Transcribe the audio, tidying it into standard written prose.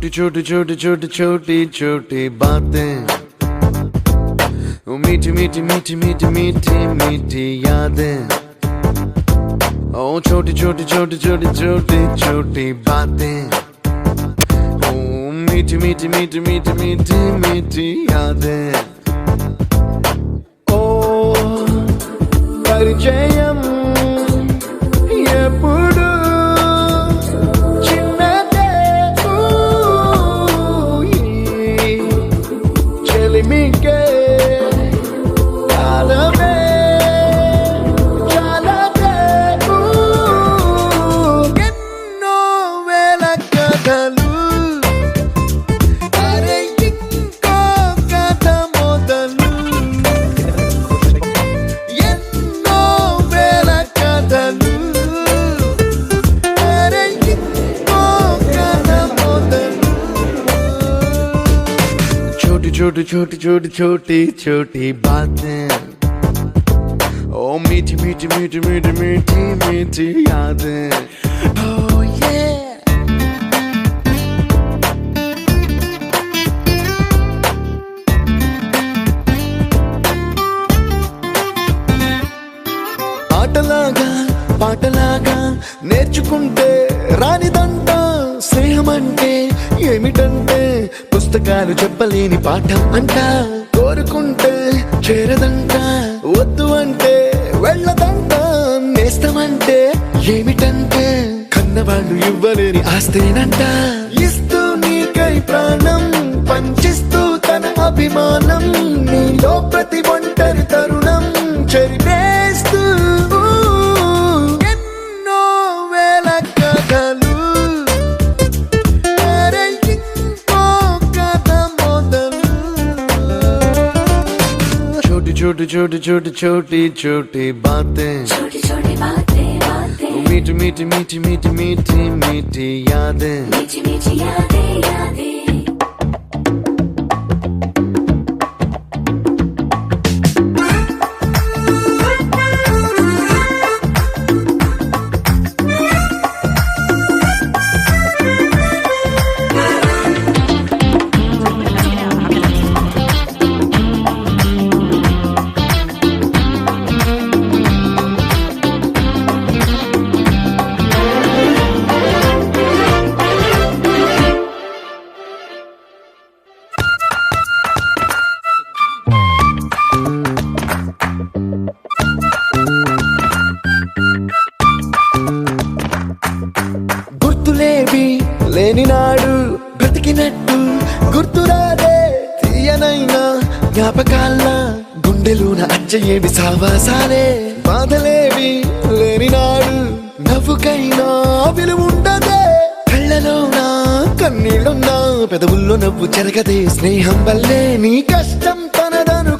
छोटी छोटी छोटी छोटी छोटी छोटी बातें, मीठी मीठी मीठी मीठी मीठी मीठी यादें। ओ छोटी छोटी छोटी छोटी छोटी छोटी बातें, ओ मीठी मीठी मीठी मीठी मीठी मीठी यादें। ओ परिचयम ఎప్పుడు చిన్నదే చెలిమికే కాలమే చాలదే ఎన్నో వేల కథలు అరే ఇంకో కథ మొదలు ఎన్నో వేల కథలు छोटी छोटी छोटी छोटी छोटी बातें, ओ मीठी मीठी मीठी मीठी मीठी मीठी यादें। Oh yeah, ఆటలాగా పాటలాగా నేర్చుకుంటే రానిదంట స్నేహం అంటే ఏమిటంటే పుస్తకాలు చెప్పలేని పాఠం అంట కోరుకుంటే చేరదంట వద్దు అంటే వెళ్ళదంట నేస్తమంటే ఏమిటంటే కన్నవాళ్ళు ఇవ్వలేని ఆస్తేనంట ఇస్తూ నీకై ప్రాణం పంచిస్తూ తన అభిమానం నీలో ప్రతి ఒంటరి తరుణం చెరిపేస్తూ ఎన్నో వేల కథలు छोटी छोटी छोटी छोटी छोटी बातें, छोटी छोटी बातें बातें, मीठी मीठी मीठी मीठी मीठी मीठी यादें, मीठी मीठी यादें यादें। గుర్తులేవి లేని నాడు బ్రతికినట్టు గుర్తురాదే తీయనైనా జ్ఞాపకాల గుండెలోన అచ్చయేవి సావాసాలే బాధలేవి లేని నాడు నవ్వుకైనా విలువుండదే కళ్ళలోన కన్నీళ్ళున్నా పెదవుల్లో నవ్వు చెరగదే స్నేహం వల్లే నీ కష్టం తనదను